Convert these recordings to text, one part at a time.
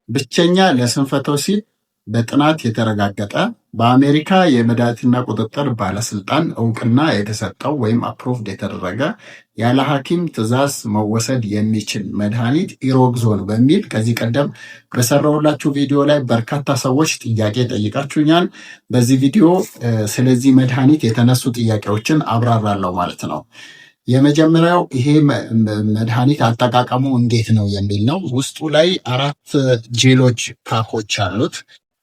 ብቸኛ ለስንፈተ ወሲብ በጥናት የተረጋገጠ በአሜሪካ የመድኃኒትና ቁጥጥር ባለስልጣን እውቅና የተሰጠው ወይም አፕሮቭድ የተደረገ ያለ ሐኪም ትዕዛዝ መወሰድ የሚችል መድኃኒት ኢሮግዞን በሚል ከዚህ ቀደም በሰራሁላችሁ ቪዲዮ ላይ በርካታ ሰዎች ጥያቄ ጠይቃችሁኛል። በዚህ ቪዲዮ ስለዚህ መድኃኒት የተነሱ ጥያቄዎችን አብራራለሁ ማለት ነው። የመጀመሪያው ይሄ መድኃኒት አጠቃቀሙ እንዴት ነው የሚል ነው። ውስጡ ላይ 4 ጄሎች ፓኮች አሉት።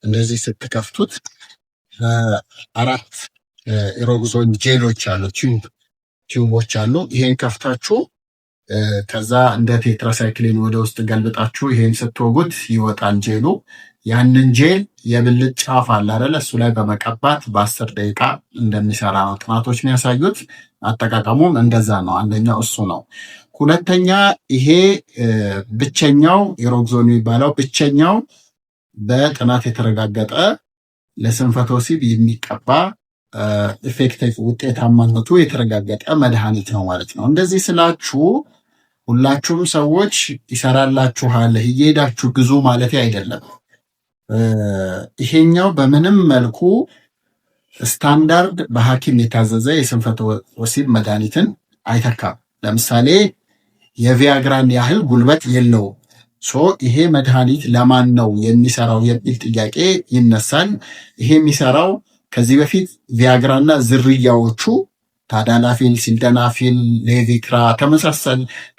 እንደዚህ ስትከፍቱት 4 ኢሮግዞን ጄሎች አሉ፣ ቲዩቦች አሉ። ይሄን ከፍታችሁ ከዛ እንደ ቴትራሳይክሊን ወደ ውስጥ ገልብጣችሁ ይሄን ስትወጉት ይወጣል ጄሉ። ያንን ጄል የብልት ጫፍ አለ አይደለ? እሱ ላይ በመቀባት በ10 ደቂቃ እንደሚሰራ ነው ጥናቶች የሚያሳዩት። አጠቃቀሙም እንደዛ ነው። አንደኛው እሱ ነው። ሁለተኛ ይሄ ብቸኛው ኢሮግዞን የሚባለው ብቸኛው በጥናት የተረጋገጠ ለስንፈተ ወሲብ የሚቀባ ኢፌክቲቭ ውጤታማነቱ የተረጋገጠ መድኃኒት ነው ማለት ነው። እንደዚህ ስላችሁ ሁላችሁም ሰዎች ይሰራላችኋል እየሄዳችሁ ግዙ ማለት አይደለም። ይሄኛው በምንም መልኩ ስታንዳርድ በሐኪም የታዘዘ የስንፈተ ወሲብ መድኃኒትን አይተካም። ለምሳሌ የቪያግራን ያህል ጉልበት የለውም። ይሄ መድኃኒት ለማን ነው የሚሰራው የሚል ጥያቄ ይነሳል። ይሄ የሚሰራው ከዚህ በፊት ቪያግራና ዝርያዎቹ ታዳናፊል፣ ሲልደናፊል፣ ሌቪክራ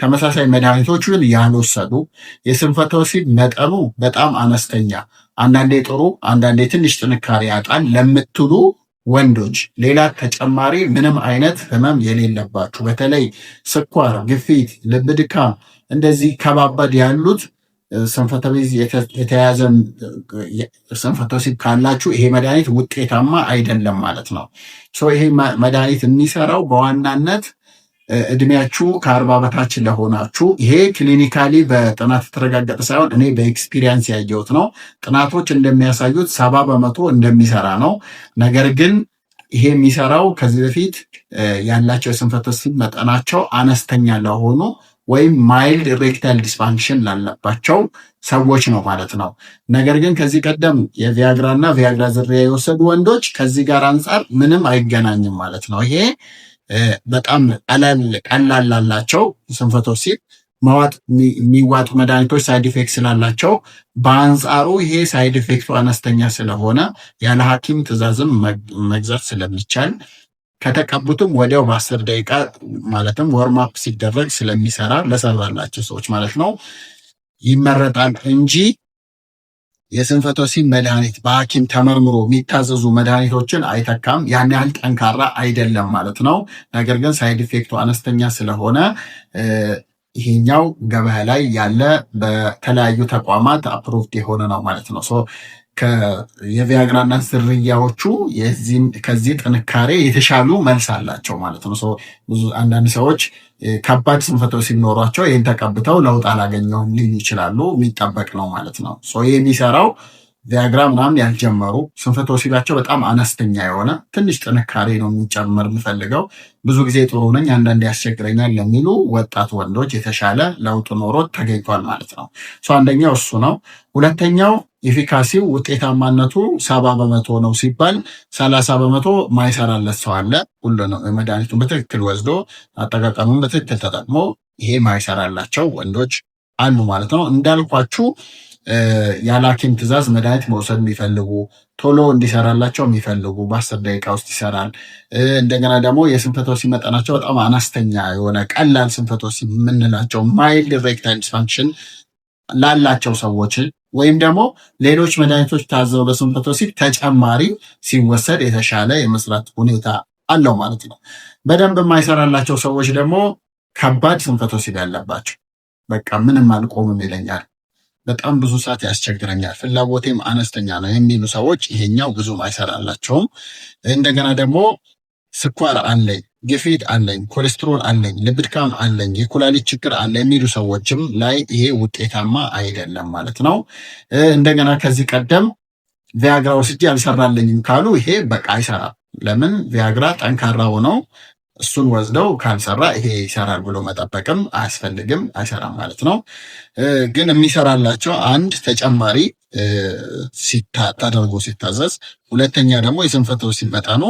ተመሳሳይ መድኃኒቶችን ያልወሰዱ የስንፈተ ወሲብ መጠኑ በጣም አነስተኛ፣ አንዳንዴ ጥሩ አንዳንዴ ትንሽ ጥንካሬ ያጣል ለምትሉ ወንዶች፣ ሌላ ተጨማሪ ምንም አይነት ህመም የሌለባችሁ፣ በተለይ ስኳር፣ ግፊት፣ ልብ ድካም እንደዚህ ከባባድ ያሉት ስንፈተ ወሲብ የተያዘ ስንፈተ ወሲብ ካላችሁ ይሄ መድኃኒት ውጤታማ አይደለም ማለት ነው። ይሄ መድኃኒት የሚሰራው በዋናነት እድሜያችሁ ከ40 በታች ለሆናችሁ፣ ይሄ ክሊኒካሊ በጥናት የተረጋገጠ ሳይሆን እኔ በኤክስፒሪየንስ ያየሁት ነው። ጥናቶች እንደሚያሳዩት 70% እንደሚሰራ ነው። ነገር ግን ይሄ የሚሰራው ከዚህ በፊት ያላቸው የስንፈተ ወሲብ መጠናቸው አነስተኛ ለሆኑ ወይም ማይልድ ኢሬክታይል ዲስፋንክሽን ላለባቸው ሰዎች ነው ማለት ነው። ነገር ግን ከዚህ ቀደም የቪያግራ እና ቪያግራ ዝርያ የወሰዱ ወንዶች ከዚህ ጋር አንጻር ምንም አይገናኝም ማለት ነው። ይሄ በጣም ቀላል ላላቸው ስንፈተ ወሲብ መዋጥ የሚዋጡ መድኃኒቶች ሳይድ ኢፌክት ስላላቸው፣ በአንጻሩ ይሄ ሳይድ ኢፌክቱ አነስተኛ ስለሆነ ያለ ሐኪም ትዕዛዝም መግዛት ስለሚቻል ከተቀቡትም ወዲያው በ10 ደቂቃ ማለትም ወርማፕ ሲደረግ ስለሚሰራ ለሰራላቸው ሰዎች ማለት ነው ይመረጣል እንጂ የስንፈተ ወሲብ መድኃኒት በሐኪም ተመርምሮ የሚታዘዙ መድኃኒቶችን አይተካም። ያን ያህል ጠንካራ አይደለም ማለት ነው። ነገር ግን ሳይድ ኢፌክቱ አነስተኛ ስለሆነ ይሄኛው ገበያ ላይ ያለ በተለያዩ ተቋማት አፕሮቭድ የሆነ ነው ማለት ነው። የቪያግራና ዝርያዎቹ ከዚህ ጥንካሬ የተሻሉ መልስ አላቸው ማለት ነው። ብዙ አንዳንድ ሰዎች ከባድ ስንፈተ ወሲብ ኖሯቸው ይህን ተቀብተው ለውጥ አላገኘውም ሊሉ ይችላሉ። የሚጠበቅ ነው ማለት ነው። ይህ የሚሰራው ቪያግራ ምናምን ያልጀመሩ ስንፈተ ወሲባቸው በጣም አነስተኛ የሆነ ትንሽ ጥንካሬ ነው የሚጨምር የምፈልገው ብዙ ጊዜ ጥሩ ነኝ አንዳንዴ ያስቸግረኛል ለሚሉ ወጣት ወንዶች የተሻለ ለውጥ ኖሮት ተገኝቷል ማለት ነው። አንደኛው እሱ ነው። ሁለተኛው ኤፊካሲው ውጤታማነቱ 70% ነው ሲባል 30% ማይሰራለት ሰው አለ። ሁሉ ነው መድኃኒቱን በትክክል ወስዶ አጠቃቀሙን በትክክል ተጠቅሞ ይሄ ማይሰራላቸው ወንዶች አሉ ማለት ነው። እንዳልኳችሁ ያለ ሐኪም ትዕዛዝ መድኃኒት መውሰድ የሚፈልጉ ቶሎ እንዲሰራላቸው የሚፈልጉ በ10 ደቂቃ ውስጥ ይሰራል። እንደገና ደግሞ የስንፈተ ወሲብ መጠናቸው በጣም አነስተኛ የሆነ ቀላል ስንፈተ ወሲብ የምንላቸው ማይልድ ኢሬክታይል ዲስፋንክሽን ላላቸው ሰዎች ወይም ደግሞ ሌሎች መድኃኒቶች ታዘው ለስንፈተ ወሲብ ተጨማሪ ሲወሰድ የተሻለ የመስራት ሁኔታ አለው ማለት ነው። በደንብ የማይሰራላቸው ሰዎች ደግሞ ከባድ ስንፈተ ወሲብ ያለባቸው በቃ ምንም አልቆምም ይለኛል፣ በጣም ብዙ ሰዓት ያስቸግረኛል፣ ፍላጎቴም አነስተኛ ነው የሚሉ ሰዎች ይሄኛው ብዙም አይሰራላቸውም። እንደገና ደግሞ ስኳር አለኝ፣ ግፊት አለኝ፣ ኮሌስትሮል አለኝ፣ ልብ ድካም አለኝ፣ የኩላሊት ችግር አለ የሚሉ ሰዎችም ላይ ይሄ ውጤታማ አይደለም ማለት ነው። እንደገና ከዚህ ቀደም ቪያግራ ወስጄ አልሰራልኝም ካሉ ይሄ በቃ አይሰራም። ለምን? ቪያግራ ጠንካራ ሆነው እሱን ወስደው ካልሰራ ይሄ ይሰራል ብሎ መጠበቅም አያስፈልግም፣ አይሰራም ማለት ነው። ግን የሚሰራላቸው አንድ ተጨማሪ ተደርጎ ሲታዘዝ፣ ሁለተኛ ደግሞ የስንፈተ ወሲብ መጠኑ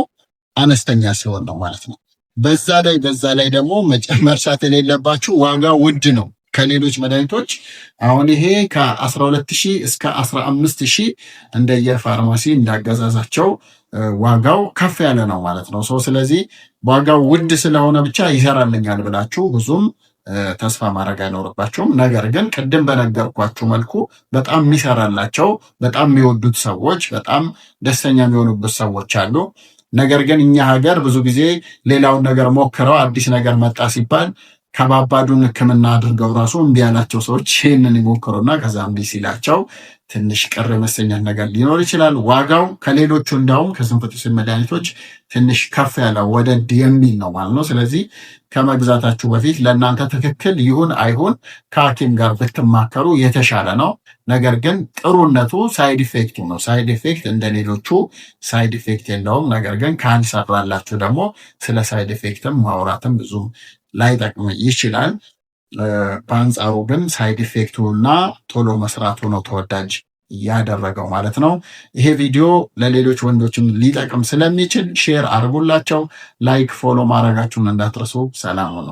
አነስተኛ ሲሆን ነው ማለት ነው። በዛ ላይ ደግሞ መርሳት የሌለባችሁ ዋጋ ውድ ነው ከሌሎች መድኃኒቶች። አሁን ይሄ ከ12,000 እስከ 15,000 እንደየፋርማሲ እንዳገዛዛቸው ዋጋው ከፍ ያለ ነው ማለት ነው። ስለዚህ ዋጋው ውድ ስለሆነ ብቻ ይሰራልኛል ብላችሁ ብዙም ተስፋ ማድረግ አይኖርባቸውም። ነገር ግን ቅድም በነገርኳችሁ መልኩ በጣም የሚሰራላቸው በጣም የሚወዱት ሰዎች፣ በጣም ደስተኛ የሚሆኑበት ሰዎች አሉ። ነገር ግን እኛ ሀገር ብዙ ጊዜ ሌላውን ነገር ሞክረው አዲስ ነገር መጣ ሲባል ከባባዱን ሕክምና አድርገው ራሱ እምቢ ያላቸው ሰዎች ይህንን ይሞክሩና ከዛ እምቢ ሲላቸው ትንሽ ቅር የመሰኘት ነገር ሊኖር ይችላል። ዋጋው ከሌሎቹ እንዳውም ከስንፈተ ወሲብ መድኃኒቶች ትንሽ ከፍ ያለ ወደድ የሚል ነው ማለት ነው። ስለዚህ ከመግዛታችሁ በፊት ለእናንተ ትክክል ይሁን አይሁን ከሐኪም ጋር ብትማከሩ የተሻለ ነው። ነገር ግን ጥሩነቱ ሳይድ ኢፌክቱ ነው። ሳይድ ኢፌክት እንደ ሌሎቹ ሳይድ ኢፌክት የለውም። ነገር ግን ካልሰራላችሁ ደግሞ ስለ ሳይድ ኢፌክትም ማውራትም ብዙም ላይጠቅም ይችላል። በአንጻሩ ግን ሳይድ ኢፌክቱ እና ቶሎ መስራቱ ነው ተወዳጅ ያደረገው ማለት ነው። ይሄ ቪዲዮ ለሌሎች ወንዶችም ሊጠቅም ስለሚችል ሼር አድርጉላቸው። ላይክ ፎሎ ማድረጋችሁን እንዳትረሱ። ሰላም ነው።